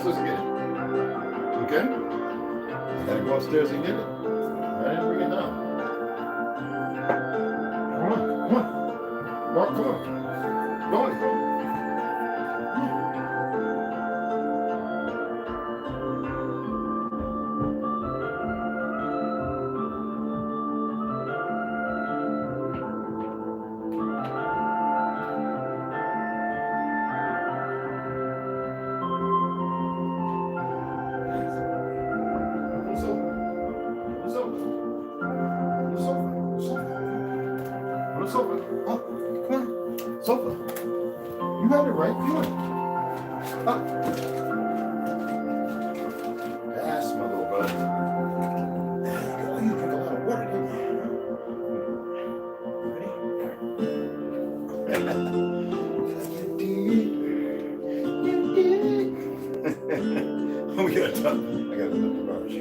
upstairs and get it. Okay? I gotta go upstairs and get it. I didn't bring it down. Come on. Mark, come on. Go on. Sofa. You had it right. Come on. Up. That's my little brother. You drink a lot of water, didn't you? We gotta talk. I gotta lift the brush.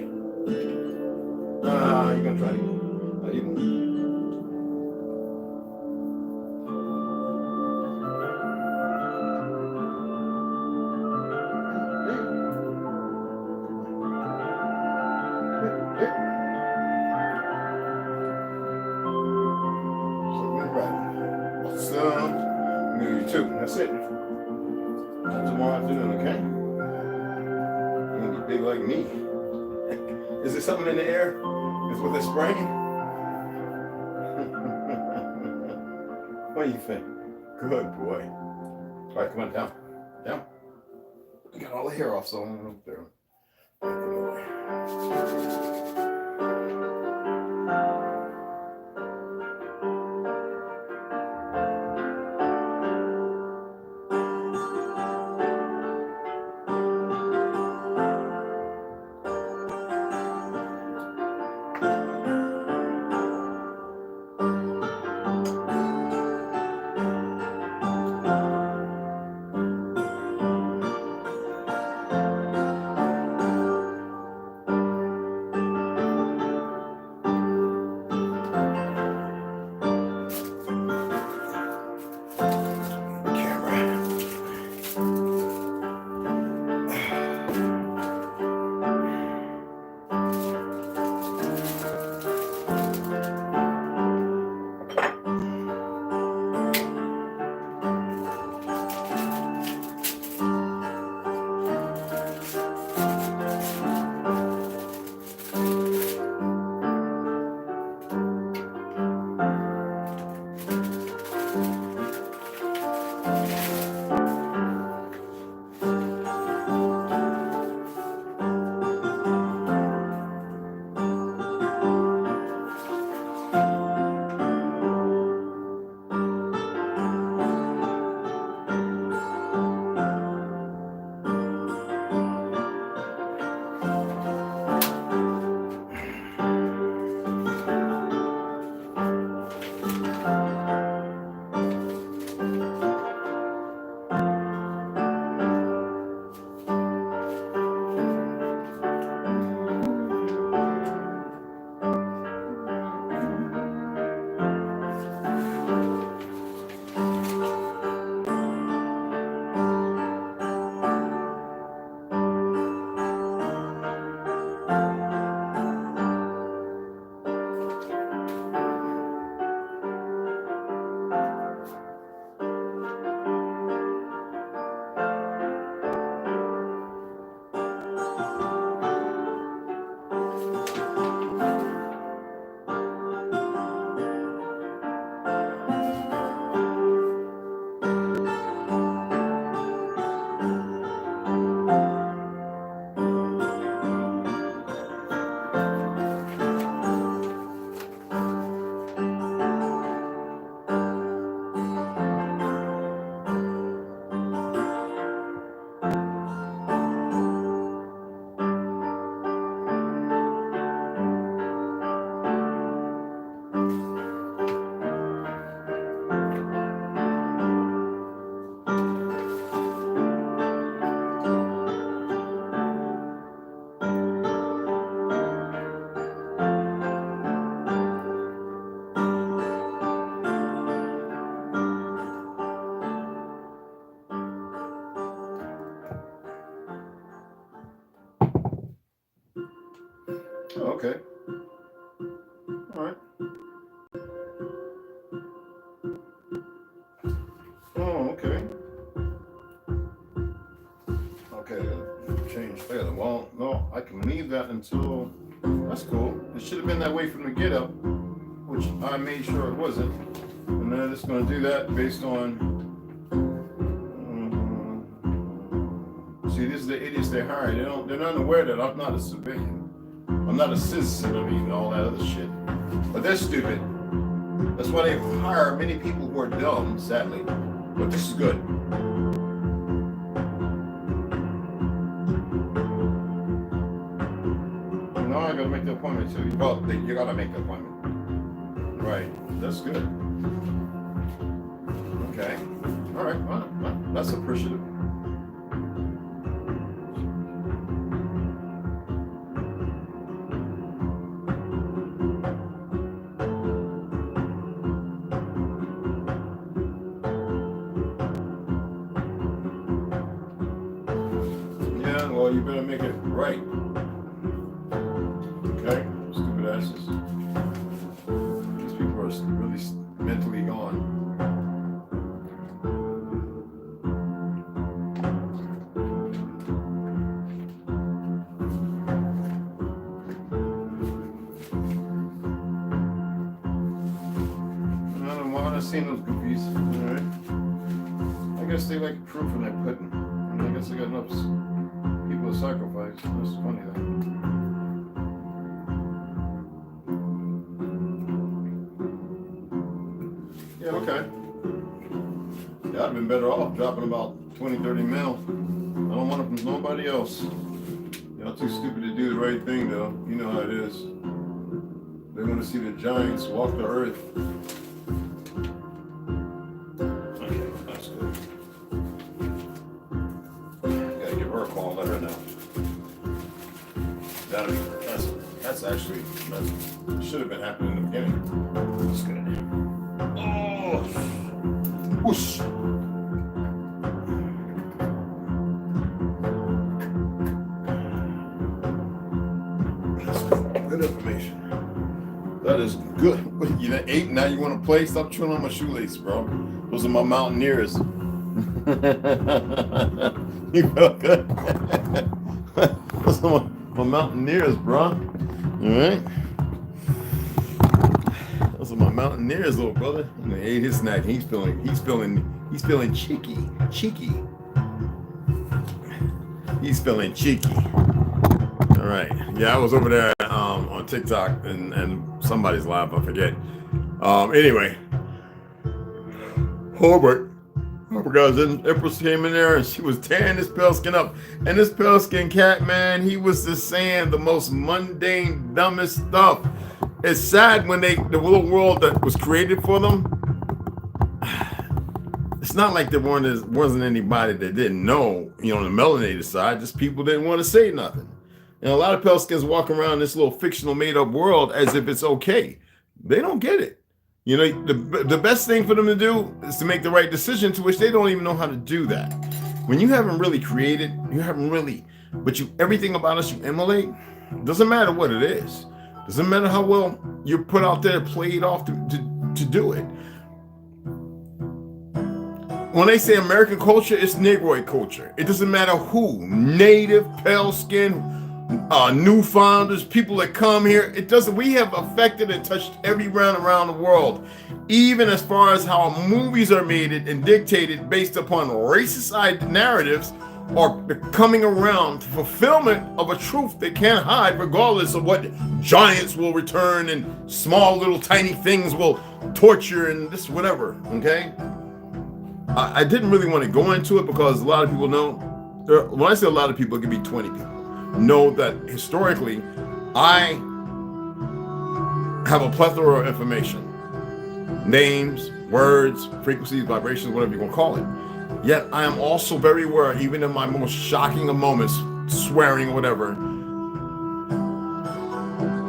You're gonna try to get it. You won't. That's it. Until tomorrow afternoon, okay? You're gonna be big like me. Is there something in the air? Is what they're spraying? What do you think? Good boy. All right, come on down. Down. I got all the hair off, so I'm up there. Oh, okay. All right. Oh, okay. Okay, change there. Well, no, I can leave that until. That's cool. It should have been that way from the get up, which I made sure it wasn't. And then it's going to do that based on. See, this is the idiots they hire. They're not aware that I'm not a civilian. I'm not a citizen. I mean, all that other shit. But they're stupid. That's why they hire many people who are dumb, sadly. But this is good. No, I gotta make the appointment too. Well, you gotta make the appointment. Right. That's good. Okay. All right. Well, that's appreciative. Well, you better make it right. Okay? Stupid asses. These people are really mentally gone. I don't want to see those goofies. Alright? I guess they like proof in their pudding. I guess they got enough people to sacrifice. That's funny though. Yeah, okay. Yeah, I'd have been better off dropping about 20-30 mil. I don't want it from nobody else. Y'all too stupid to do the right thing though. You know how it is. They want to see the giants walk the earth. Okay, that's good. Gotta give her a call, let her know. That's actually, that should have been happening in the beginning. That's good. Oh, whoosh. That's good information. That is good. You done ate, now you want to play? Stop chewing on my shoelace, bro. Those are my mountaineers. You feel good? Those are my mountaineers, bro. All right. Those are my mountaineers, little brother. And he ate his snack. He's feeling cheeky. He's feeling cheeky. All right. Yeah, I was over there on TikTok and somebody's live, I forget. Anyway, Hobart guys, Empress came in there and she was tearing this pale skin up. And this pale skin cat, man, he was just saying the most mundane, dumbest stuff. It's sad when the little world that was created for them, it's not like there wasn't anybody that didn't know, you know, on the melanated side, just people didn't want to say nothing. And a lot of pale skins walk around this little fictional made up world as if it's okay. They don't get it. You know, the best thing for them to do is to make the right decision, to which they don't even know how to do that. When you haven't really created, but everything about us you emulate, doesn't matter what it is. Doesn't matter how well you're put out there, played off to do it. When they say American culture, it's Negroid culture. It doesn't matter who, native, pale skin, Newfounders, people that come here. It doesn't. We have affected and touched every round around the world, even as far as how movies are made and dictated based upon racist narratives are coming around to fulfillment of a truth they can't hide, regardless of what giants will return and small little tiny things will torture and this whatever. Okay, I didn't really want to go into it because a lot of people know. When I say a lot of people, it could be 20 people. Know that historically, I have a plethora of information, names, words, frequencies, vibrations, whatever you want to call it. Yet I am also very aware, even in my most shocking of moments, swearing, whatever.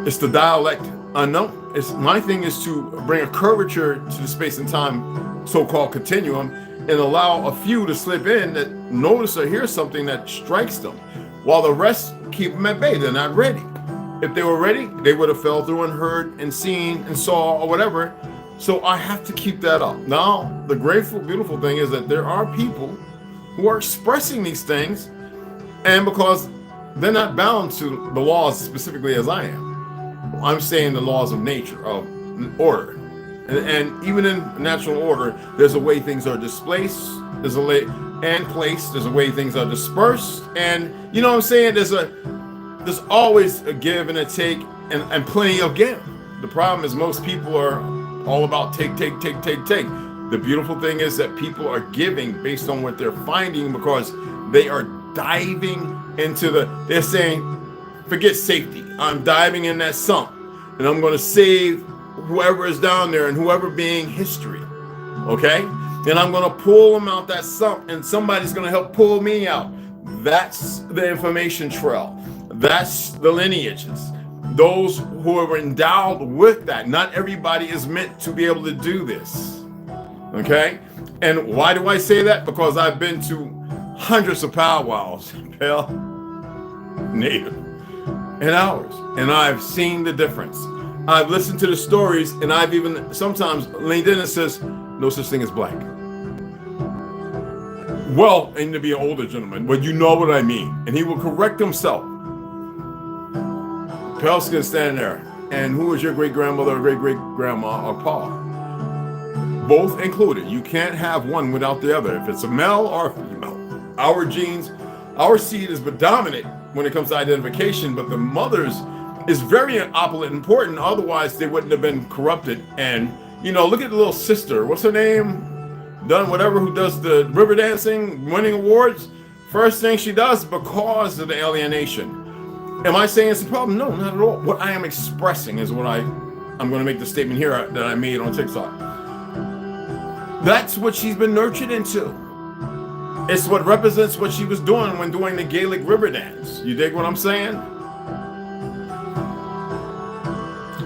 It's the dialect unknown. My thing is to bring a curvature to the space and time, so-called continuum, and allow a few to slip in that notice or hear something that strikes them, while the rest keep them at bay. They're not ready. If they were ready, they would have fell through and heard and seen and saw or whatever. So I have to keep that up. Now, the grateful, beautiful thing is that there are people who are expressing these things, and because they're not bound to the laws specifically as I am, I'm saying the laws of nature, of order. And even in natural order, there's a way things are displaced, there's a way and placed, there's a way things are dispersed, and you know what I'm saying? There's always a give and a take, and plenty of give. The problem is most people are all about take. The beautiful thing is that people are giving based on what they're finding, because they are diving into they're saying, forget safety. I'm diving in that sump, and I'm going to save whoever is down there and whoever being history. Okay? And I'm going to pull them out that sump, and somebody's going to help pull me out. That's the information trail. That's the lineages. Those who are endowed with that. Not everybody is meant to be able to do this. Okay? And why do I say that? Because I've been to hundreds of powwows, pale, native, and ours. And I've seen the difference. I've listened to the stories, and I've even sometimes leaned in and says, no such thing as black. Well, and to be an older gentleman, but you know what I mean. And he will correct himself. Pale skin standing there. And who is your great-grandmother or great-great-grandma or pa? Both included. You can't have one without the other. If it's a male or a female. Our genes, our seed is dominant when it comes to identification, but the mother's is very opulent and important. Otherwise, they wouldn't have been corrupted. And, you know, look at the little sister. What's her name? Done whatever, who does the river dancing, winning awards. First thing she does, because of the alienation. Am I saying it's a problem? No, not at all. What I am expressing is what I'm going to make the statement here that I made on TikTok. That's what she's been nurtured into. It's what represents what she was doing when doing the Gaelic river dance. You dig what I'm saying?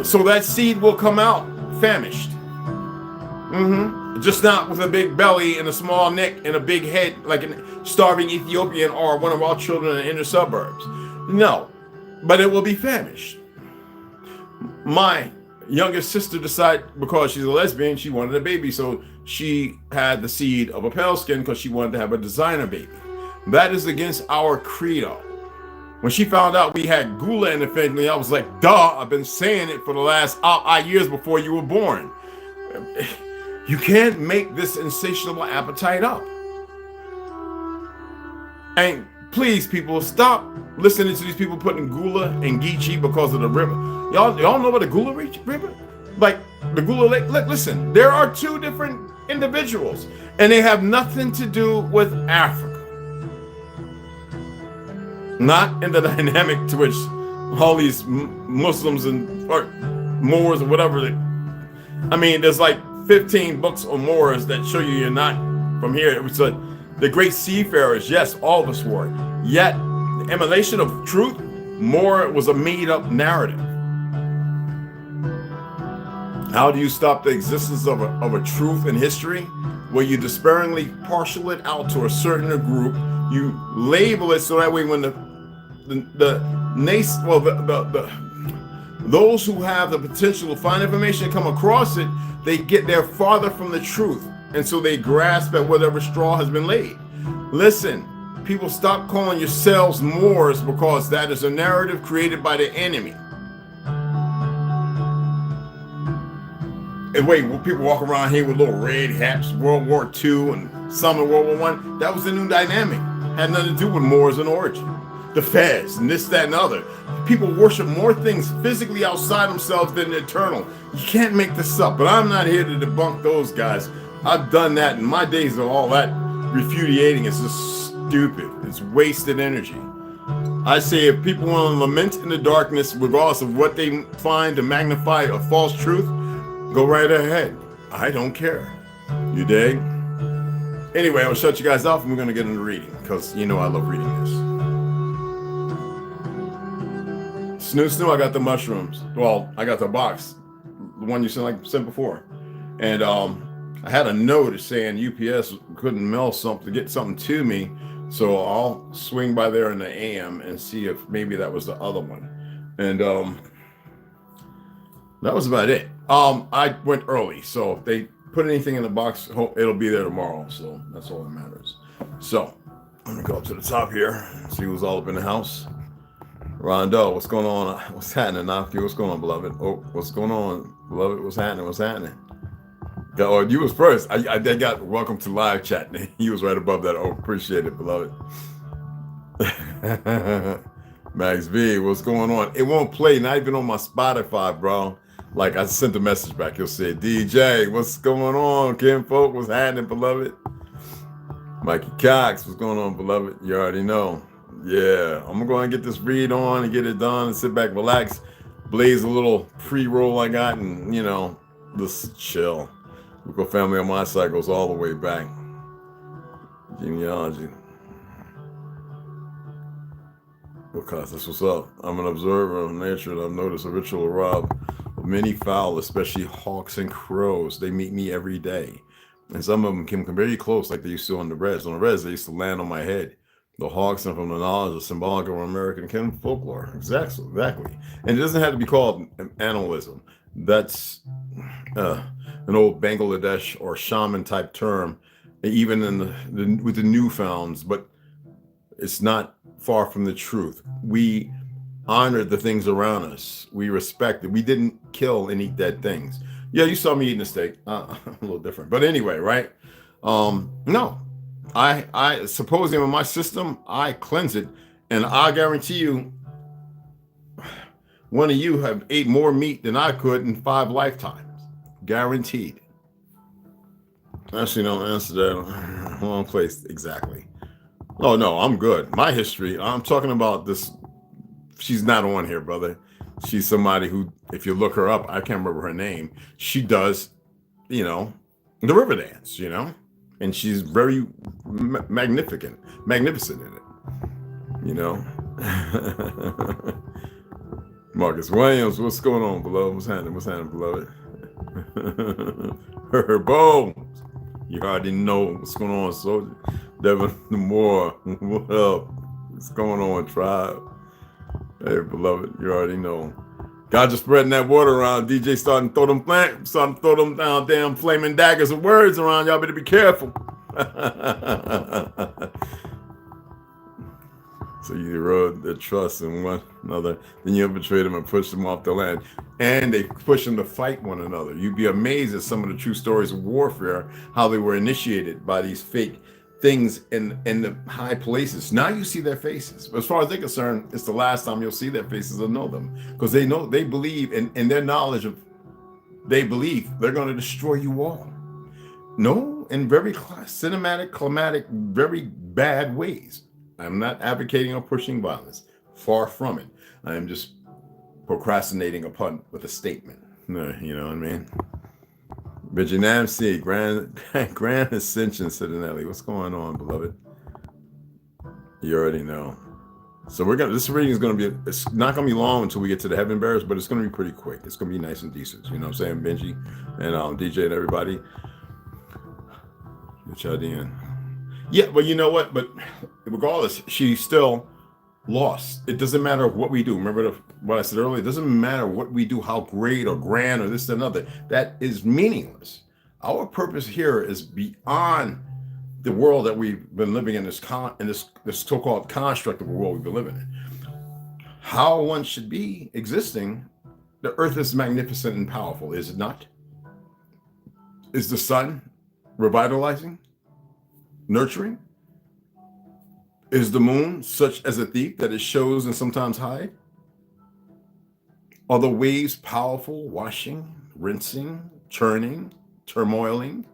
So that seed will come out famished. Just not with a big belly and a small neck and a big head like a starving Ethiopian or one of our children in the inner suburbs. No, but it will be famished. My youngest sister decided, because she's a lesbian, she wanted a baby, so she had the seed of a pale skin because she wanted to have a designer baby. That is against our credo. When she found out we had gula in the family, I was like, duh, I've been saying it for the last years before you were born. You can't make this insatiable appetite up. And please, people, stop listening to these people putting gula and geechee because of the river. Y'all know about the gula river? Like the gula lake? Look, listen, there are two different individuals, and they have nothing to do with Africa. Not in the dynamic to which all these Muslims and or Moors or whatever. I mean, there's like 15 books on Moors that show you're not from here. It was the great seafarers. Yes, all of us were. Yet, the emanation of truth, Moor was a made-up narrative. How do you stop the existence of a truth in history where you despairingly partial it out to a certain group? You label it so that way when those who have the potential to find information and come across it, they get there farther from the truth, and so they grasp at whatever straw has been laid. Listen, people, stop calling yourselves Moors, because that is a narrative created by the enemy. And wait, people walk around here with little red hats, World War II and some in World War I. That was the new dynamic. Had nothing to do with Moors in origin. The Fez and this, that, and other. People worship more things physically outside themselves than the eternal. You can't make this up, but I'm not here to debunk those guys. I've done that, and my days of all that refudiating is just stupid. It's wasted energy. I say if people want to lament in the darkness, regardless of what they find to magnify a false truth, go right ahead. I don't care. You dig? Anyway, I'll shut you guys off, and we're going to get into reading, because you know I love reading this. Snoo, I got the mushrooms. Well, I got the box, the one you sent before. And I had a note saying UPS couldn't mail something, get something to me. So I'll swing by there in the AM and see if maybe that was the other one. And that was about it. I went early, so if they put anything in the box, it'll be there tomorrow. So that's all that matters. So I'm gonna go up to the top here, see who's all up in the house. Rondo, what's going on? What's happening, Nafki? What's going on, beloved? Oh, what's going on, beloved? What's happening? What's happening? Oh, you was first. I got welcome to live chat. He was right above that. Oh, appreciate it, beloved. Max V, what's going on? It won't play, not even on my Spotify, bro. Like, I sent a message back. You'll say, DJ, what's going on? Kim Folk, what's happening, beloved? Mikey Cox, what's going on, beloved? You already know. Yeah, I'm gonna go and get this read on and get it done and sit back, relax, blaze a little pre-roll I got, and, you know, just chill. Local family on my side goes all the way back. Genealogy. Because that's what's up. I'm an observer of nature, and I've noticed a ritual rob of many fowl, especially hawks and crows. They meet me every day. And some of them can come very close, like they used to on the res. On the res, they used to land on my head. The hawks, and from the knowledge, are symbolic of American kin folklore. Exactly. And it doesn't have to be called animalism. That's an old Bangladesh or shaman type term, even in with the newfounds, but it's not far from the truth. We honored the things around us. We respected. We didn't kill and eat dead things. Yeah, you saw me eating a steak. A little different, but anyway, right? No, I supposing in my system, I cleanse it, and I guarantee you, one of you have ate more meat than I could in 5 lifetimes, guaranteed. Actually, don't answer that. Wrong place exactly. Oh no, I'm good. My history. I'm talking about this. She's not on here, brother. She's somebody who, if you look her up, I can't remember her name. She does, you know, the river dance, you know, and she's very magnificent in it, you know. Marcus Williams, what's going on, beloved? What's happening, beloved? Her bones. You already know what's going on, soldier. Devin Moore, what up? What's going on, tribe? Hey, beloved, you already know. God just spreading that water around. DJ starting to throw them down damn flaming daggers of words around. Y'all better be careful. So you erode their trust in one another, then you infiltrate them and push them off the land. And they push them to fight one another. You'd be amazed at some of the true stories of warfare, how they were initiated by these fake things in the high places. Now you see their faces. But as far as they're concerned, it's the last time you'll see their faces or know them. Because they believe in their knowledge of, they believe they're going to destroy you all. No, in very cinematic, climatic, very bad ways. I'm not advocating or pushing violence. Far from it. I am just procrastinating upon with a statement. You know what I mean? Virginam C, Grand Ascension, Sidanelv. What's going on, beloved? You already know. So this reading is gonna be, it's not gonna be long until we get to the Heaven Bearers, but it's gonna be pretty quick. It's gonna be nice and decent. You know what I'm saying, Benji and DJ and everybody. Yeah, but you know what? But regardless, she's still lost. It doesn't matter what we do. Remember what I said earlier? It doesn't matter what we do, how great or grand or this and another. That is meaningless. Our purpose here is beyond the world that we've been living in, this so-called construct of a world we've been living in. How one should be existing. The earth is magnificent and powerful, is it not? Is the sun revitalizing? Nurturing? Is the moon such as a thief that it shows and sometimes hide? Are the waves powerful, washing, rinsing, churning, turmoiling,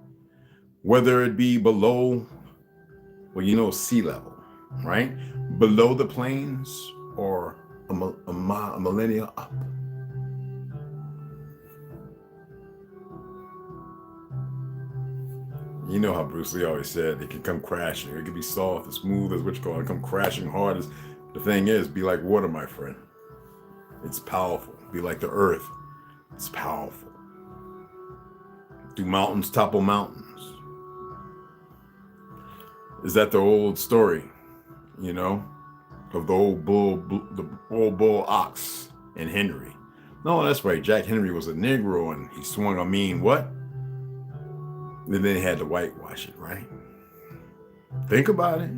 whether it be below, sea level, right? Below the plains or a millennia up? You know how Bruce Lee always said, it can come crashing. It can be soft as smooth as what you call it, come crashing hard as. The thing is, be like water, my friend. It's powerful. Be like the earth. It's powerful. Do mountains topple mountains? Is that the old story, of the old bull ox and Henry. No, that's right. Jack Henry was a Negro and he swung a mean what? And then they had to whitewash it, right? Think about it.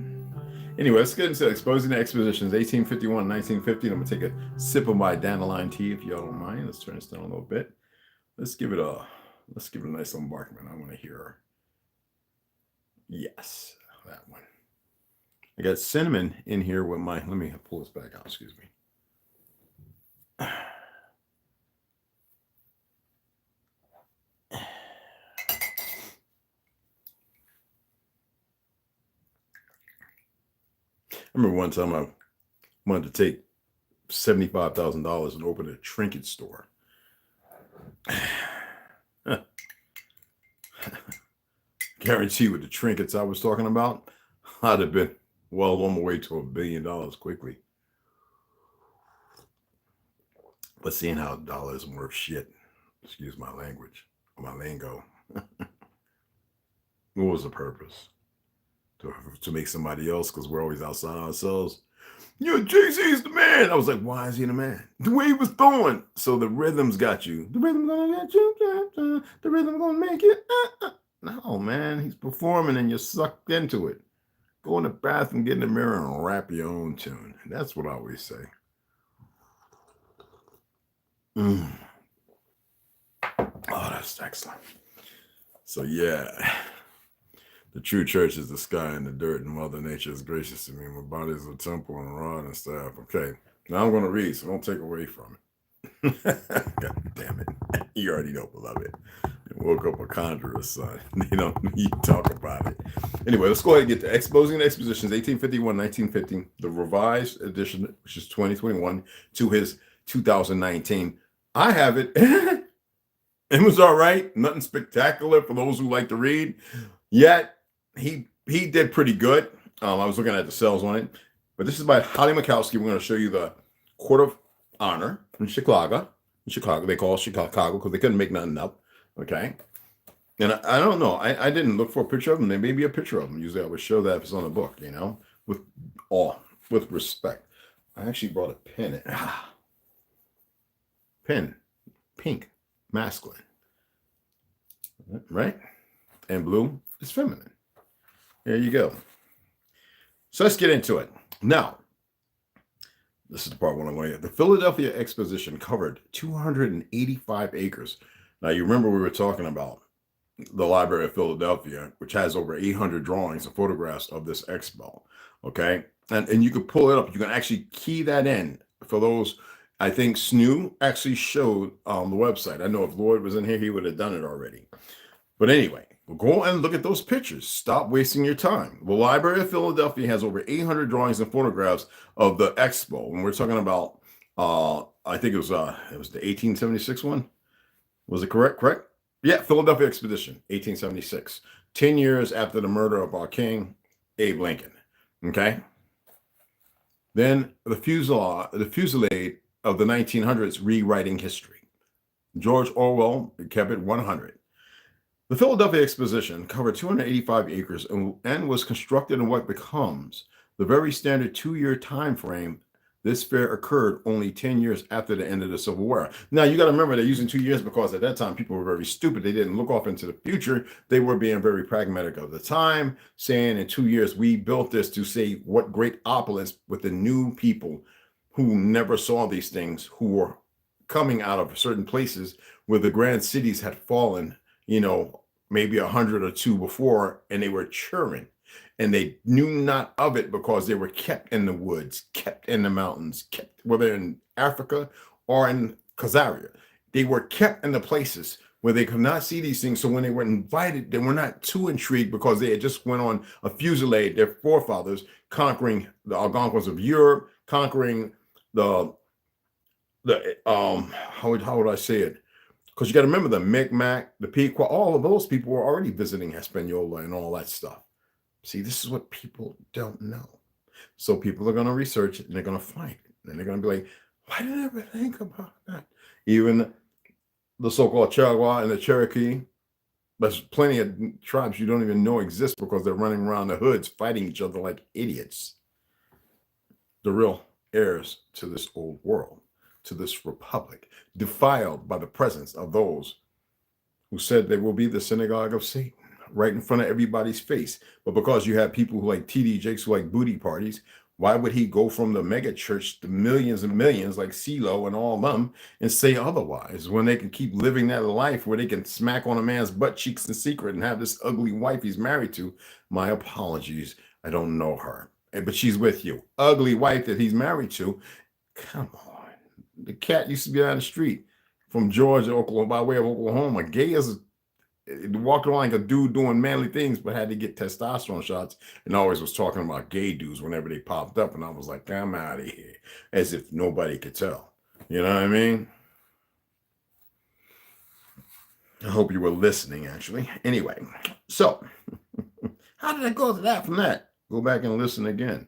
Anyway, let's get into exposing the expositions, 1851 1950. I'm gonna take a sip of my dandelion tea if y'all don't mind. Let's turn this down a little bit. Let's give it a nice embarkment. I want to hear. Yes, that one. I got cinnamon in here with my. Let me pull this back out. Excuse me. I remember one time I wanted to take $75,000 and open a trinket store. Guarantee with the trinkets I was talking about, I'd have been well on my way to $1 billion quickly. But seeing how dollars are worth shit, excuse my language, my lingo. What was the purpose? To make somebody else, because we're always outside ourselves. Jay-Z's the man. I was like, why is he the man? The way he was throwing. So the rhythm's got you. The rhythm's gonna get you. The rhythm's gonna make it. No, man. He's performing and you're sucked into it. Go in the bathroom, get in the mirror, and rap your own tune. And that's what I always say. Oh, that's excellent. So, yeah. The true church is the sky and the dirt, and Mother Nature is gracious to me. My body is a temple and a rod and staff. Okay, now I'm going to read, so don't take away from it. God damn it. You already know, beloved. You woke up a conjurer's son. You don't need to talk about it. Anyway, let's go ahead and get to Exposing the Expositions, 1851, 1950, the revised edition, which is 2021, to his 2019. I have it. It was all right. Nothing spectacular for those who like to read. Yet, he did pretty good. I was looking at the sales on it. But this is by Holly Mikowski. We're going to show you the Court of Honor in Chicago. In Chicago. They call it Chicago because they couldn't make nothing up. Okay. And I don't know. I didn't look for a picture of them. There may be a picture of them. Usually I would show that if it's on a book, with awe, with respect. I actually brought a pen. Pen. Pink. Masculine. Right? And blue is feminine. There you go. So let's get into it. Now, this is the part one I want to get. The Philadelphia Exposition covered 285 acres. Now, you remember we were talking about the Library of Philadelphia, which has over 800 drawings and photographs of this expo. Okay. And you can pull it up. You can actually key that in for those. I think Snoo actually showed the website. I know if Lloyd was in here, he would have done it already. But anyway, we'll go and look at those pictures. Stop wasting your time. The Library of Philadelphia has over 800 drawings and photographs of the expo. And we're talking about, I think it was the 1876 one. Was it correct? Correct? Yeah, Philadelphia Expedition, 1876. 10 years after the murder of our king, Abe Lincoln. Okay? Then the fusillade of the 1900s, rewriting history. George Orwell kept it 100. The Philadelphia Exposition covered 285 acres and was constructed in what becomes the very standard 2-year time frame. This fair occurred only 10 years after the end of the Civil War. Now, you got to remember they're using 2 years because at that time people were very stupid. They didn't look off into the future. They were being very pragmatic of the time, saying in 2 years, we built this to say what great opulence with the new people who never saw these things, who were coming out of certain places where the grand cities had fallen, maybe 100 or 2 before, and they were churning. And they knew not of it because they were kept in the woods, kept in the mountains, kept whether in Africa or in Khazaria. They were kept in the places where they could not see these things. So when they were invited, they were not too intrigued because they had just went on a fusillade, their forefathers conquering the Algonquins of Europe, conquering the how would I say it? Because you got to remember the Mi'kmaq, the Pequot, all of those people were already visiting Hispaniola and all that stuff. See, this is what people don't know. So people are going to research it and they're going to find it. And they're going to be like, why did I ever think about that? Even the so-called Chagwa and the Cherokee, there's plenty of tribes you don't even know exist because they're running around the hoods fighting each other like idiots. The real heirs to this old world. to this republic, defiled by the presence of those who said they will be the synagogue of Satan, right in front of everybody's face. But because you have people who like TD Jakes, who like booty parties, why would he go from the mega church to millions and millions like CeeLo and all them and say otherwise when they can keep living that life where they can smack on a man's butt cheeks in secret and have this ugly wife he's married to? My apologies. I don't know her, but she's with you. Ugly wife that he's married to. Come on. The cat used to be on the street from Georgia, Oklahoma, by way of Oklahoma. Gay as walked around like a dude doing manly things, but had to get testosterone shots, and always was talking about gay dudes whenever they popped up. And I was like, I'm out of here, as if nobody could tell. You know what I mean? I hope you were listening, actually. Anyway, so how did I go to that from that? Go back and listen again.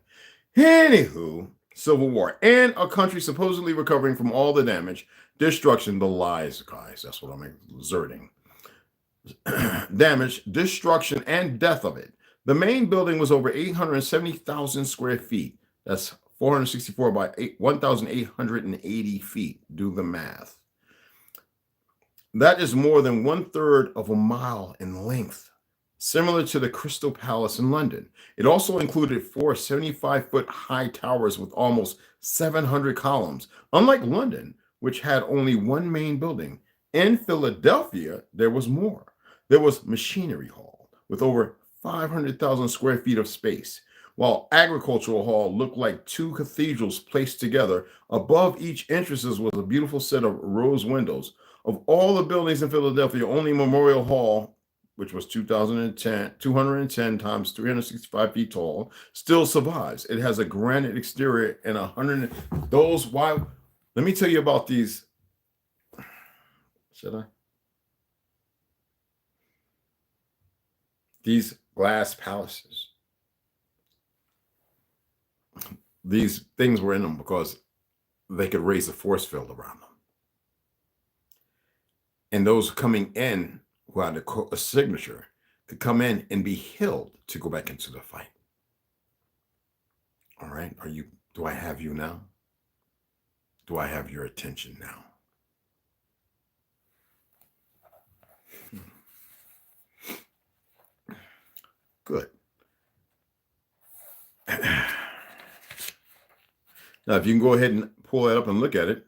Anywho, Civil War and a country supposedly recovering from all the damage, destruction, the lies, guys. That's what I'm exerting. Damage, destruction, and death of it. The main building was over 870,000 square feet. That's 464 by 1,880 feet. Do the math. That is more than 1/3 of a mile in length, similar to the Crystal Palace in London. It also included 4 75-foot high towers with almost 700 columns. Unlike London, which had only one main building, in Philadelphia, there was more. There was Machinery Hall with over 500,000 square feet of space, while Agricultural Hall looked like 2 cathedrals placed together. Above each entrances was a beautiful set of rose windows. Of all the buildings in Philadelphia, only Memorial Hall, which was 210 times 365 feet tall, still survives. It has a granite exterior and 100. Those, why? Let me tell you about these. Should I? These glass palaces. These things were in them because they could raise a force field around them. And those coming in who had a signature could come in and be healed to go back into the fight. All right. Do I have you now? Do I have your attention now? Good. Now, if you can go ahead and pull that up and look at it,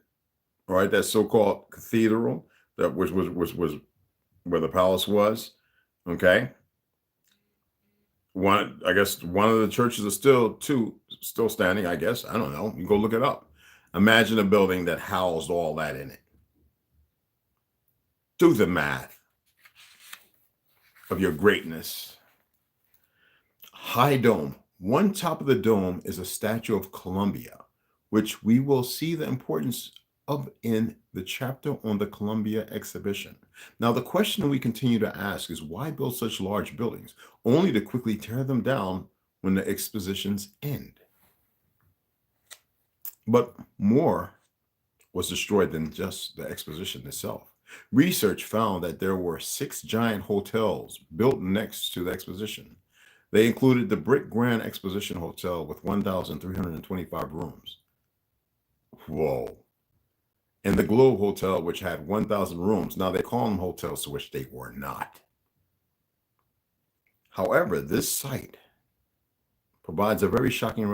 all right, that so-called cathedral that was where the palace was, okay. I guess one of the churches is still standing, I guess. I don't know. You go look it up. Imagine a building that housed all that in it. Do the math of your greatness. High dome. One top of the dome is a statue of Columbia, which we will see the importance of in the chapter on the Columbia exhibition. Now, the question we continue to ask is, why build such large buildings only to quickly tear them down when the expositions end? But more was destroyed than just the exposition itself. Research found that there were 6 giant hotels built next to the exposition. They included the Brick Grand Exposition Hotel with 1,325 rooms. Whoa. And the Globe Hotel, which had 1,000 rooms. Now, they call them hotels, to which they were not. However, this site provides a very shocking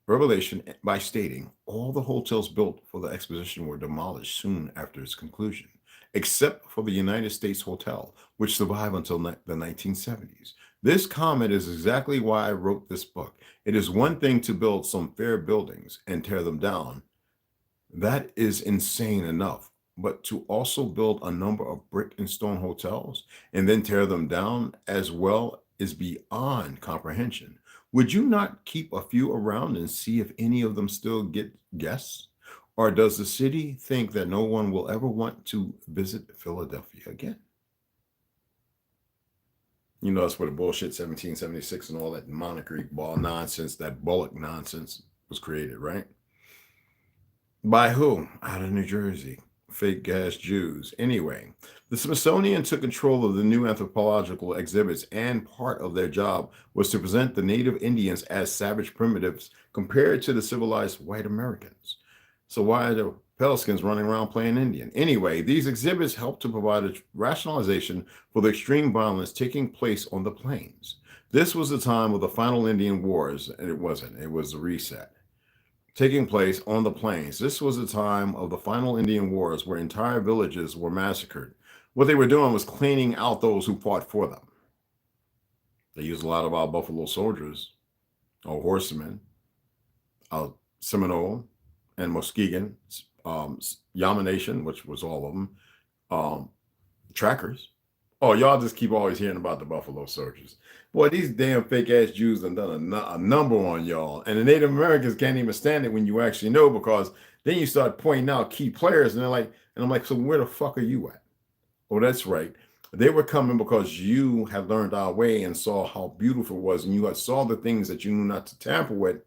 revelation by stating all the hotels built for the exposition were demolished soon after its conclusion, except for the United States Hotel, which survived until the 1970s. This comment is exactly why I wrote this book. It is one thing to build some fair buildings and tear them down. That is insane enough. But to also build a number of brick and stone hotels and then tear them down as well is beyond comprehension. Would you not keep a few around and see if any of them still get guests? Or does the city think that no one will ever want to visit Philadelphia again? You know, that's where the bullshit 1776 and all that monarchy ball nonsense, that Bullock nonsense was created, right? By who? Out of New Jersey. fake ass Jews. Anyway, the Smithsonian took control of the new anthropological exhibits, and part of their job was to present the native Indians as savage primitives compared to the civilized white Americans. So why are the Pelskins running around playing Indian? Anyway, these exhibits helped to provide a rationalization for the extreme violence taking place on the plains. This was the time of the final Indian Wars, and it wasn't. It was the reset taking place on the plains. This was the time of the final Indian Wars where entire villages were massacred. What they were doing was cleaning out those who fought for them. They used a lot of our buffalo soldiers, our horsemen, our Seminole and Muskegon, Yama Nation, which was all of them, trackers. Oh, y'all just keep always hearing about the buffalo soldiers. Boy, these damn fake ass Jews have done a number on y'all. And the Native Americans can't even stand it when you actually know, because then you start pointing out key players and they're like, and I'm like, so where the fuck are you at? Oh, that's right. They were coming because you had learned our way and saw how beautiful it was, and you had saw the things that you knew not to tamper with.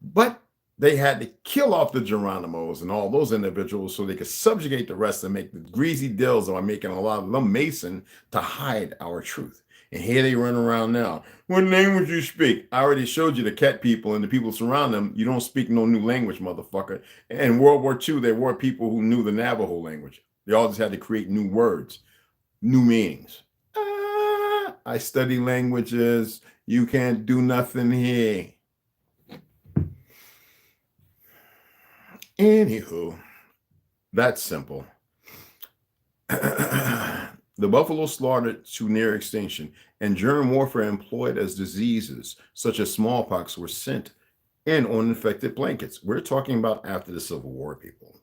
But they had to kill off the Geronimos and all those individuals so they could subjugate the rest and make the greasy deals by making a lot of them Mason to hide our truth. And here they run around now. What language you speak? I already showed you the cat people and the people surround them. You don't speak no new language, motherfucker. In World War II, there were people who knew the Navajo language. They all just had to create new words, new meanings. I study languages. You can't do nothing here. Anywho, that's simple. The buffalo slaughtered to near extinction, and germ warfare employed as diseases such as smallpox were sent in on infected blankets. We're talking about after the Civil War, people.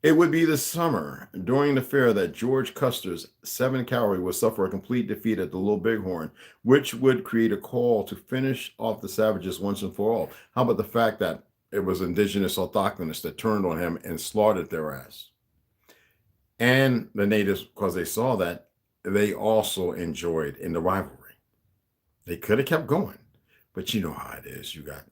It would be the summer during the fair that George Custer's 7th Cavalry would suffer a complete defeat at the Little Bighorn, which would create a call to finish off the savages once and for all. How about the fact that it was indigenous autochthonists that turned on him and slaughtered their ass? And the natives, because they saw that, they also enjoyed in the rivalry. They could have kept going, but you know how it is. You got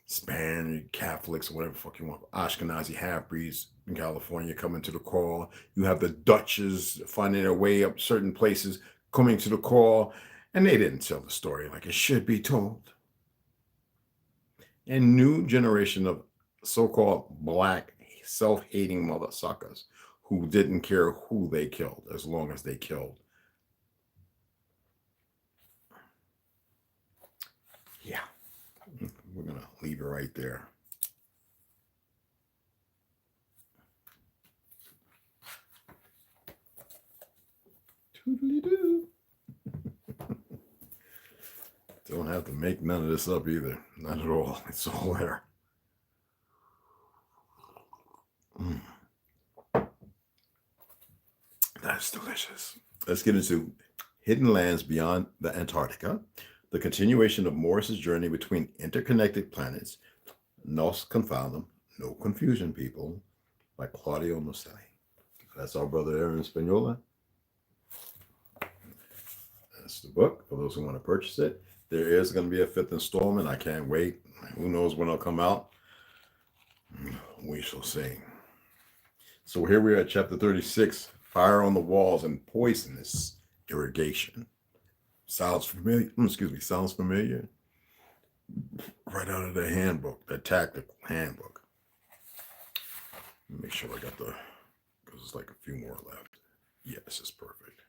Spanish, Catholics, whatever the fuck you want, Ashkenazi half-breeds in California coming to the call. You have the Dutches finding their way up certain places, coming to the call, and they didn't tell the story like it should be told. And new generation of so-called black self-hating mother suckers who didn't care who they killed as long as they killed. Yeah, we're gonna leave it right there. Toodly-doo. Don't have to make none of this up either. Not at all. It's all there. That's delicious. Let's get into Hidden Lands Beyond the Antarctica, the continuation of Morris's journey between interconnected planets. Nos Confoundum, no confusion, people, by Claudio Nocelli. That's our brother there in Española. That's the book for those who want to purchase it. There is going to be a 5th installment. I can't wait. Who knows when it'll come out? We shall see. So here we are at chapter 36, Fire on the Walls and Poisonous Irrigation. Sounds familiar? Sounds familiar? Right out of the handbook, the tactical handbook. Make sure I got because there's like a few more left. Yeah, this is perfect.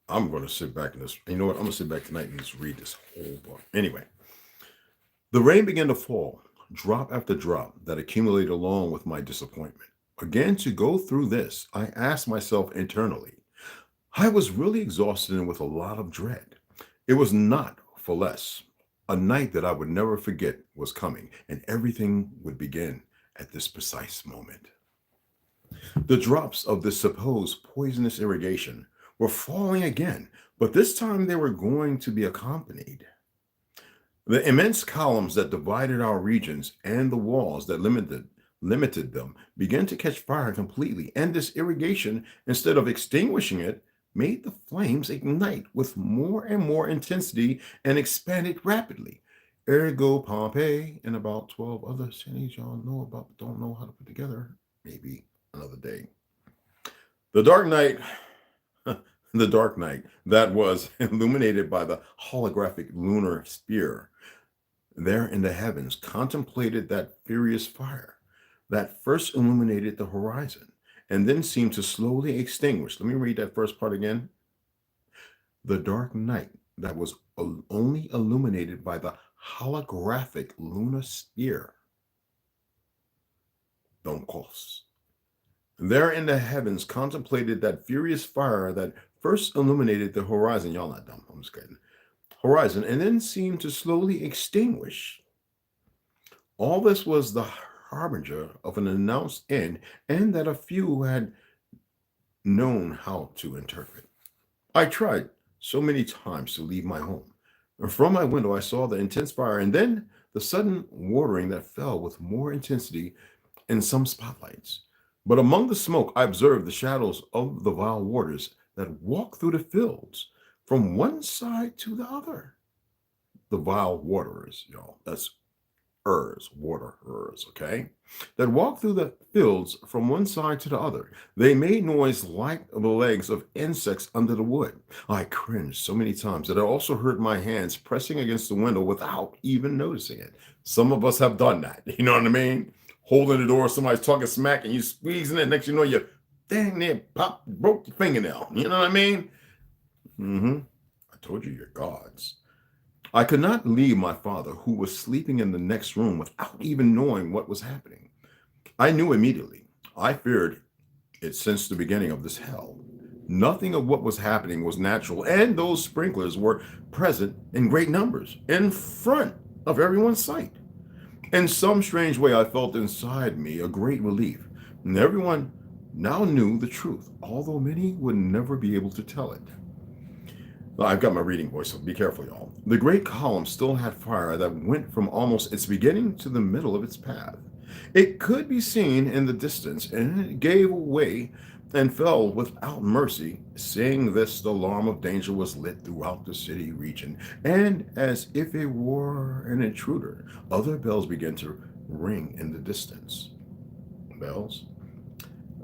I'm going to sit back in this. You know what? I'm going to sit back tonight and just read this whole book. Anyway, the rain began to fall, drop after drop, that accumulated along with my disappointment. Again, to go through this, I asked myself internally. I was really exhausted and with a lot of dread. It was not for less. A night that I would never forget was coming, and everything would begin at this precise moment. The drops of this supposed poisonous irrigation were falling again, but this time they were going to be accompanied. The immense columns that divided our regions and the walls that limited them began to catch fire completely, and this irrigation, instead of extinguishing it, made the flames ignite with more and more intensity and expanded rapidly. Ergo Pompeii and about 12 other cities y'all know about but don't know how to put together, maybe. another day. The dark night, the dark night that was illuminated by the holographic lunar sphere there in the heavens contemplated that furious fire that first illuminated the horizon and then seemed to slowly extinguish. Let me read that first part again. The dark night that was only illuminated by the holographic lunar sphere. Don't cost. There in the heavens contemplated that furious fire that first illuminated the horizon. Y'all not dumb, I'm just kidding. Horizon, and then seemed to slowly extinguish. All this was the harbinger of an announced end, and that a few had known how to interpret. I tried so many times to leave my home. And from my window, I saw the intense fire and then the sudden watering that fell with more intensity in some spotlights. But among the smoke, I observed the shadows of the vile waters that walked through the fields from one side to the other. The vile waterers, y'all. That's waterers, okay? That walked through the fields from one side to the other. They made noise like the legs of insects under the wood. I cringed so many times that I also heard my hands pressing against the window without even noticing it. Some of us have done that. You know what I mean? Holding the door, somebody's talking smack, and you squeezing it. Next, you know, you dang near broke your fingernail. You know what I mean? I told you you're gods. I could not leave my father, who was sleeping in the next room, without even knowing what was happening. I knew immediately. I feared it since the beginning of this hell. Nothing of what was happening was natural, and those sprinklers were present in great numbers in front of everyone's sight. In some strange way, I felt inside me a great relief, and everyone now knew the truth, although many would never be able to tell it. I've got my reading voice, so be careful, y'all. The great column still had fire that went from almost its beginning to the middle of its path. It could be seen in the distance, and it gave way and fell without mercy. Seeing this, the alarm of danger was lit throughout the city region, and as if it were an intruder, other bells began to ring in the distance. Bells?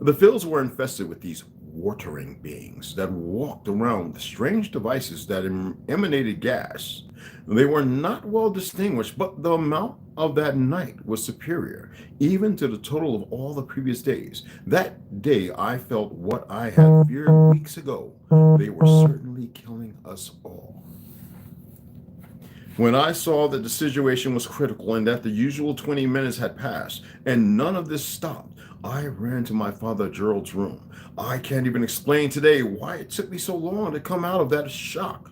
The fields were infested with these watering beings that walked around with strange devices that emanated gas. They were not well distinguished, but the amount of that night was superior, even to the total of all the previous days. That day I felt what I had feared weeks ago. They were certainly killing us all. When I saw that the situation was critical and that the usual 20 minutes had passed and none of this stopped, I ran to my father Gerald's room. I can't even explain today why it took me so long to come out of that shock.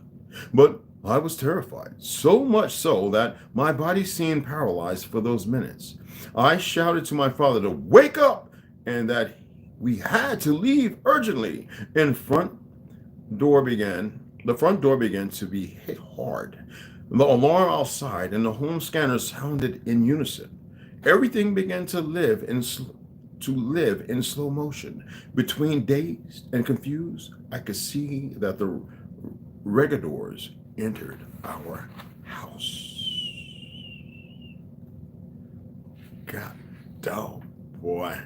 But I was terrified, so much so that my body seemed paralyzed for those minutes. I shouted to my father to wake up and that we had to leave urgently. The front door began to be hit hard. The alarm outside and the home scanner sounded in unison. Everything began to live in slow motion. Between dazed and confused, I could see that the regadors entered our house. God damn, boy.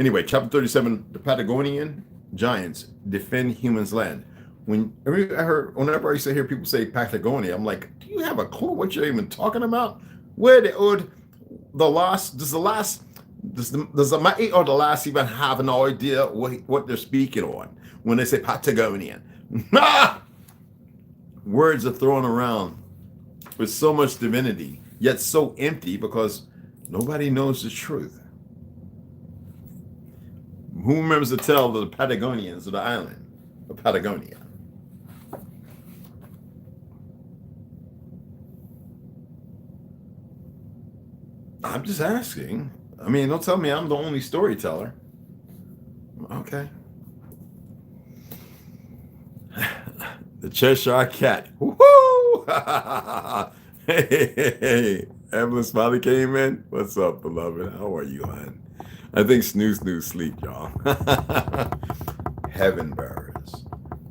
Anyway, chapter 37, the Patagonian giants defend humans' land. Whenever I used to hear people say Patagonia, I'm like, do you have a clue what you're even talking about? Where does the mate or the last even have an idea what they're speaking on when they say Patagonian? Words are thrown around with so much divinity, yet so empty because nobody knows the truth. Who remembers the tale of the Patagonians of the island of Patagonia? I'm just asking. I mean, don't tell me I'm the only storyteller. Okay. The Cheshire Cat. Woohoo! Hey, Evelyn Smiley came in. What's up, beloved? How are you, hon? I think snooze sleep, y'all. Heaven Bearers.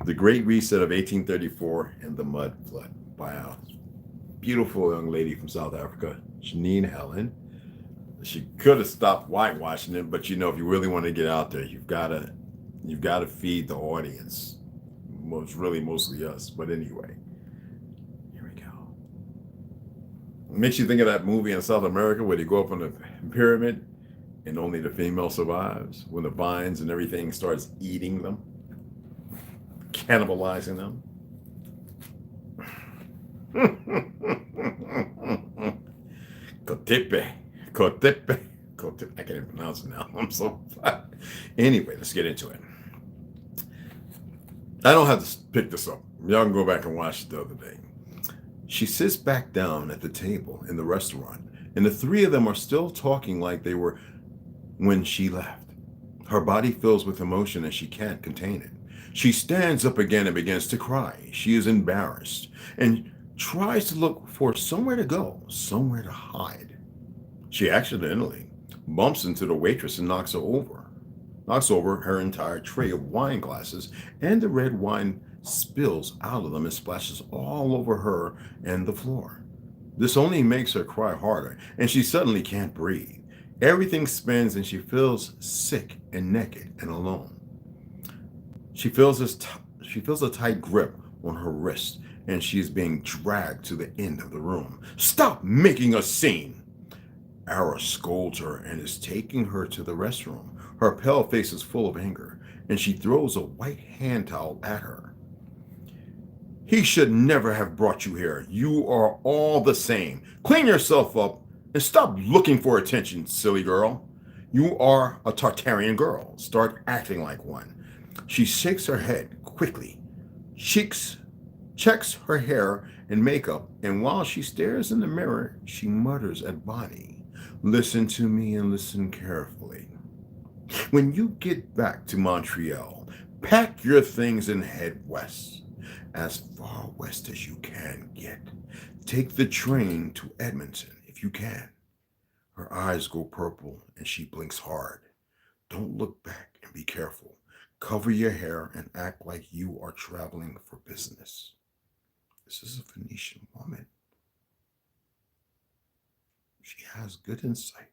The Great Reset of 1834 and the Mud Flood by a beautiful young lady from South Africa, Janine Helen. She could have stopped whitewashing it, but you know, if you really want to get out there, you've got to feed the audience. Mostly us. But anyway, here we go. It makes you think of that movie in South America where they go up on the pyramid and only the female survives when the vines and everything starts eating them, cannibalizing them. Cotepe. Cotepe. Cotepe. I can't even pronounce it now. I'm so flat. Anyway, let's get into it. I don't have to pick this up. Y'all can go back and watch it the other day. She sits back down at the table in the restaurant, and the three of them are still talking like they were when she left. Her body fills with emotion and she can't contain it. She stands up again and begins to cry. She is embarrassed and tries to look for somewhere to go, somewhere to hide. She accidentally bumps into the waitress and knocks over her entire tray of wine glasses, and the red wine spills out of them and splashes all over her and the floor. This only makes her cry harder, and she suddenly can't breathe. Everything spins and she feels sick and naked and alone. She feels a tight grip on her wrist, and she is being dragged to the end of the room. Stop making a scene! Ara scolds her and is taking her to the restroom. Her pale face is full of anger, and she throws a white hand towel at her. He should never have brought you here. You are all the same. Clean yourself up and stop looking for attention, silly girl. You are a Tartarian girl. Start acting like one. She shakes her head quickly, checks her hair and makeup, and while she stares in the mirror, she mutters at Bonnie, "Listen to me and listen carefully. When you get back to Montreal, pack your things and head west, as far west as you can get. Take the train to Edmonton if you can." Her eyes go purple and she blinks hard. "Don't look back and be careful. Cover your hair and act like you are traveling for business." This is a Phoenician woman. She has good insight.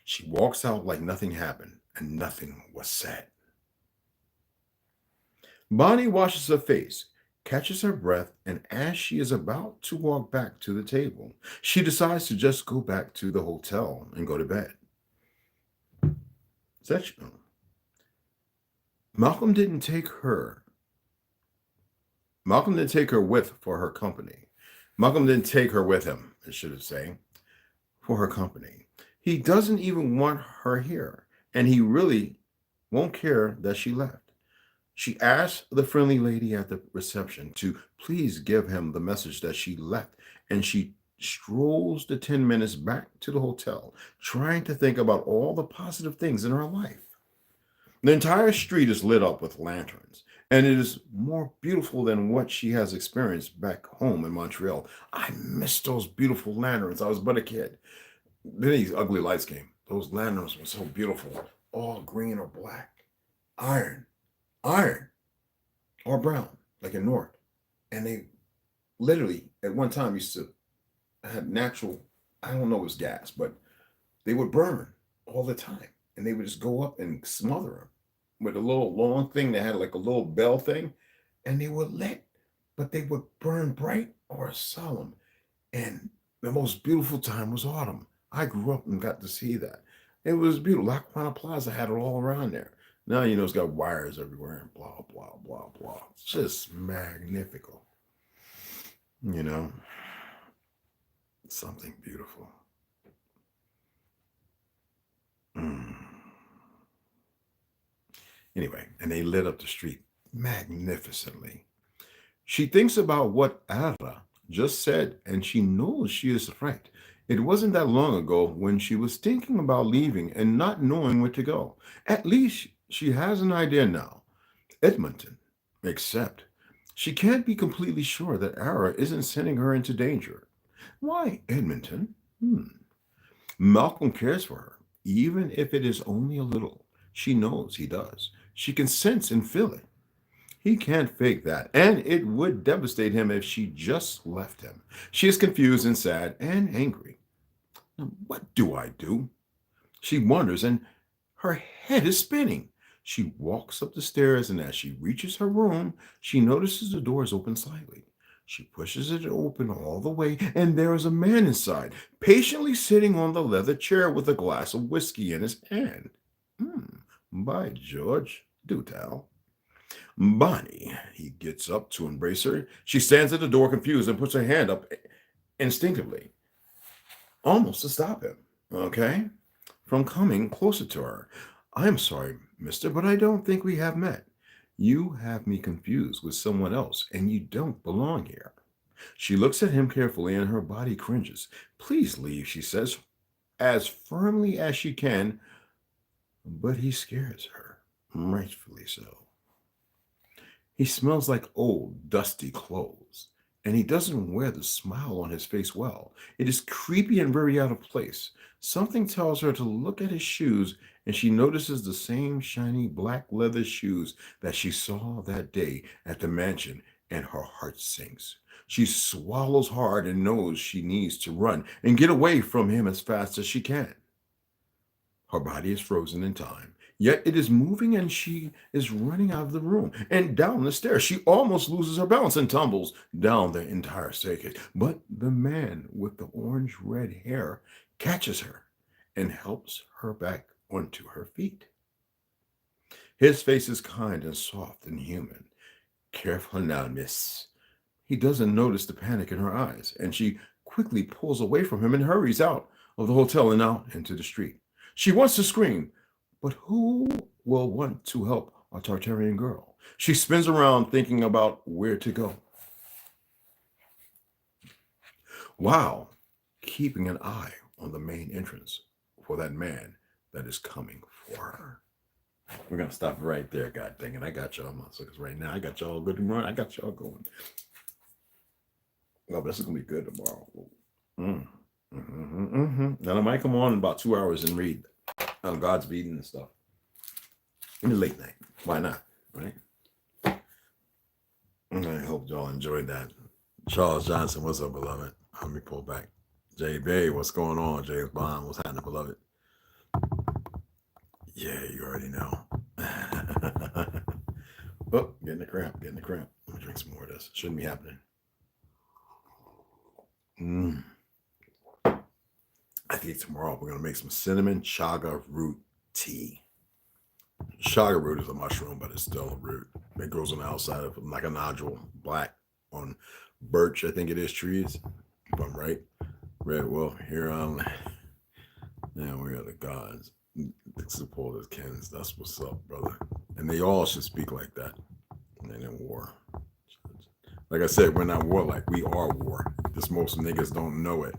She walks out like nothing happened and nothing was said. Bonnie washes her face, catches her breath, and as she is about to walk back to the table, she decides to just go back to the hotel and go to bed. Malcolm didn't take her with for her company. Malcolm didn't take her with him, I should say, for her company. He doesn't even want her here, and he really won't care that she left. She asked the friendly lady at the reception to please give him the message that she left, and she strolls the 10 minutes back to the hotel, trying to think about all the positive things in her life. The entire street is lit up with lanterns, and it is more beautiful than what she has experienced back home in Montreal. I miss those beautiful lanterns. I was but a kid. Then these ugly lights came. Those lanterns were so beautiful, all green or black, iron, or brown, like in North. And they literally, at one time, used to have natural, I don't know if it was gas, but they would burn all the time. And they would just go up and smother them with a little long thing that had like a little bell thing, and they were lit, but they would burn bright or solemn. And the most beautiful time was autumn. I grew up and got to see that. It was beautiful. Lackawanna Plaza had it all around there. Now, you know, it's got wires everywhere and blah, blah, blah, blah. It's just magnifical. You know, something beautiful. Anyway, and they lit up the street magnificently. She thinks about what Ara just said, and she knows she is right. It wasn't that long ago when she was thinking about leaving and not knowing where to go. At least she has an idea now. Edmonton, except she can't be completely sure that Ara isn't sending her into danger. Why Edmonton? Malcolm cares for her, even if it is only a little. She knows he does. She can sense and feel it. He can't fake that, and it would devastate him if she just left him. She is confused and sad and angry. Now, what do I do? She wonders, and her head is spinning. She walks up the stairs, and as she reaches her room, she notices the door is open slightly. She pushes it open all the way, and there is a man inside, patiently sitting on the leather chair with a glass of whiskey in his hand. Hmm, by George, do tell. Bonnie, he gets up to embrace her. She stands at the door confused and puts her hand up instinctively, almost to stop him, okay, from coming closer to her. I'm sorry, mister, but I don't think we have met. You have me confused with someone else, and you don't belong here. She looks at him carefully, and her body cringes. Please leave, she says, as firmly as she can, but he scares her, rightfully so. He smells like old, dusty clothes, and he doesn't wear the smile on his face well. It is creepy and very out of place. Something tells her to look at his shoes, and she notices the same shiny black leather shoes that she saw that day at the mansion, and her heart sinks. She swallows hard and knows she needs to run and get away from him as fast as she can. Her body is frozen in time, yet it is moving, and she is running out of the room and down the stairs. She almost loses her balance and tumbles down the entire staircase. But the man with the orange red hair catches her and helps her back onto her feet. His face is kind and soft and human. Careful now, miss. He doesn't notice the panic in her eyes, and she quickly pulls away from him and hurries out of the hotel and out into the street. She wants to scream, but who will want to help a Tartarian girl? She spins around thinking about where to go, while keeping an eye on the main entrance for that man that is coming for her. We're gonna stop right there. God dang it! I got y'all, motherfuckers, right now. I got y'all good and run. I got y'all going. Oh, this is gonna be good tomorrow. Now I might come on in about 2 hours and read God's Beating and stuff in the late night. Why not? Right? I hope y'all enjoyed that. Charles Johnson, what's up, beloved? Let me pull back. Jay Bay, what's going on? James Bond, what's happening, beloved? Yeah, you already know. Oh, getting the cramp. Let me drink some more of this. Shouldn't be happening. I think tomorrow we're going to make some cinnamon chaga root tea. Chaga root is a mushroom, but it's still a root. It grows on the outside of like a nodule, black on birch, I think it is, trees. If I'm right. Red wolf, here on. Now we are the gods. The supporters, Kens. That's what's up, brother. And they all should speak like that. And then in war. Like I said, we're not warlike. We are war. Just most niggas don't know it.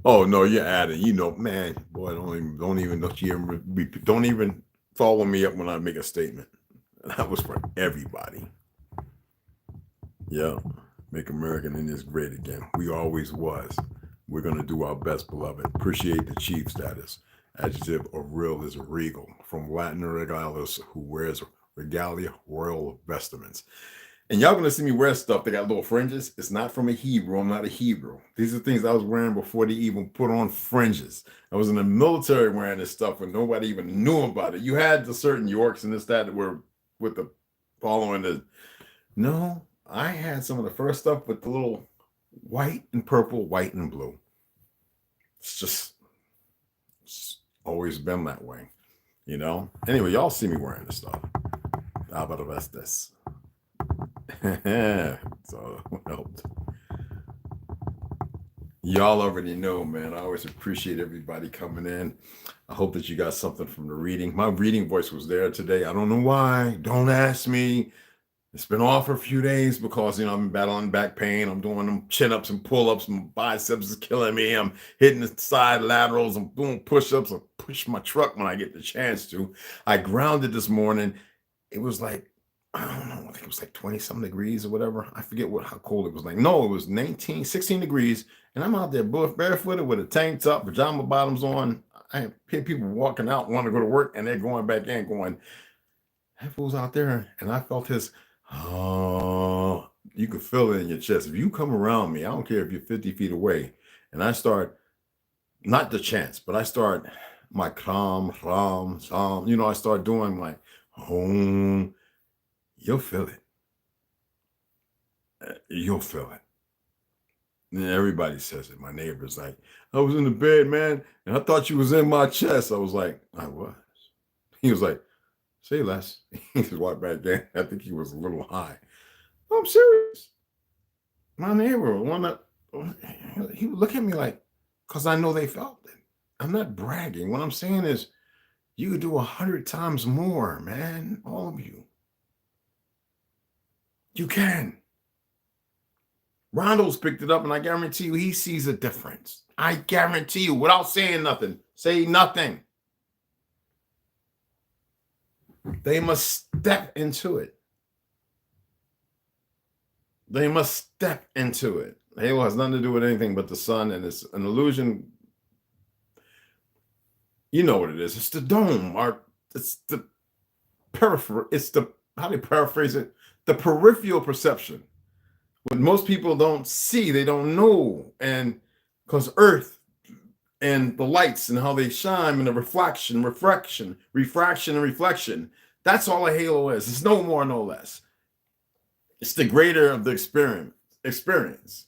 Oh no, you're adding. You know, man, boy, don't even follow me up when I make a statement. That was for everybody. Yeah, make America Indians great again. We always was. We're gonna do our best, beloved. Appreciate the chief status. Adjective of real is regal. From Latin regalis, who wears regalia, royal vestments. And y'all gonna see me wear stuff that got little fringes. It's not from a Hebrew. I'm not a Hebrew. These are things I was wearing before they even put on fringes. I was in the military wearing this stuff when nobody even knew about it. You had the certain Yorks and this, that were with the following the. No, I had some of the first stuff with the little white and purple, white and blue. It's always been that way, you know? Anyway, y'all see me wearing this stuff. How about the rest of this? So it helped. Y'all already know, man. I always appreciate everybody coming in. I hope that you got something from the reading. My reading voice was there today. I don't know why. Don't ask me. It's been off for a few days because, you know, I'm battling back pain. I'm doing them chin-ups and pull-ups. My biceps is killing me. I'm hitting the side laterals. I'm doing push-ups. I push my truck when I get the chance to. I grounded this morning. It was like, I don't know, I think it was like 20-something degrees or whatever. I forget how cold it was. Like, no, it was 16 degrees. And I'm out there barefooted with a tank top, pajama bottoms on. I hear people walking out, want to go to work, and they're going back in going, that fool's out there. And I felt his, oh, You can feel it in your chest. If you come around me, I don't care if you're 50 feet away, and I start, not the chants, but I start my kram, ram, sam, I start doing my home, you'll feel it. You'll feel it. And everybody says it. My neighbor's like, I was in the bed, man, and I thought you was in my chest. I was like, I was. He was like, say less. He just walked back in. I think he was a little high. I'm serious. My neighbor, he would look at me like, because I know they felt it. I'm not bragging. What I'm saying is, you could do 100 times more, man. All of you. You can. Rondo's picked it up, and I guarantee you he sees a difference. I guarantee you, without saying nothing. Say nothing. They must step into it. They must step into it. Halo has nothing to do with anything but the sun, and it's an illusion. You know what it is. It's the dome. It's the peripheral. It's the, how do you paraphrase it? The peripheral perception. What most people don't see, they don't know. And because Earth and the lights and how they shine and the refraction, and reflection, that's all a halo is. It's no more, no less. It's the greater of the experience.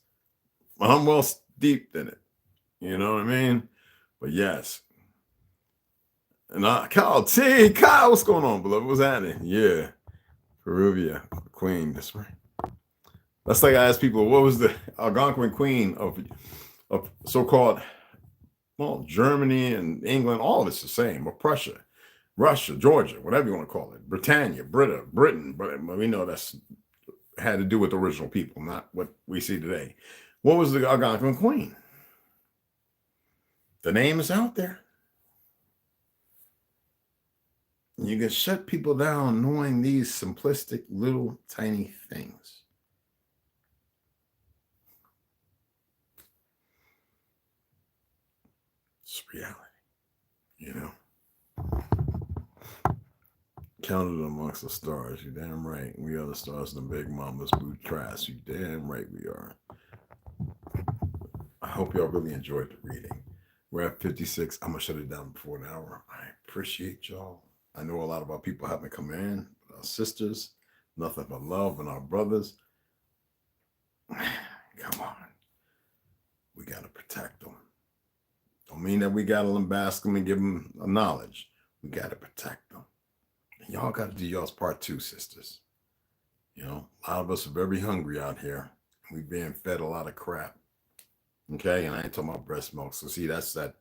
I'm well steeped in it. You know what I mean? But yes. And Kyle, what's going on, beloved? What's happening? Yeah. Peruvia, queen. That's right. That's like I ask people, what was the Algonquin queen of so-called, well, Germany and England, all of it's the same, or Prussia, Russia, Georgia, whatever you want to call it, Britannia, Britain, but we know that's had to do with the original people, not what we see today. What was the Algonquin queen? The name is out there. You can shut people down knowing these simplistic little tiny things. It's reality, you know. Counted amongst the stars. You damn right. We are the stars in the big mama's boot trash. You damn right we are. I hope y'all really enjoyed the reading. We're at 56. I'm gonna shut it down before an hour. I appreciate y'all. I know a lot of our people haven't come in, our sisters, nothing but love, and our brothers. Come on. We gotta protect them. Don't mean that we gotta lambast them and give them a knowledge. We gotta protect them. And y'all gotta do y'all's part too, sisters. You know, a lot of us are very hungry out here. And we being fed a lot of crap. Okay, and I ain't talking about breast milk. So see, that's that.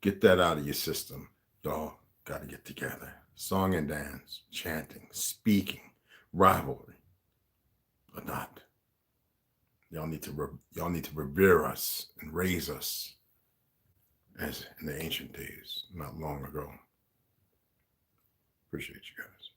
Get that out of your system. Y'all gotta get together. Song and dance, chanting, speaking, rivalry, but not. Y'all need to revere us and raise us as in the ancient days, not long ago. Appreciate you guys.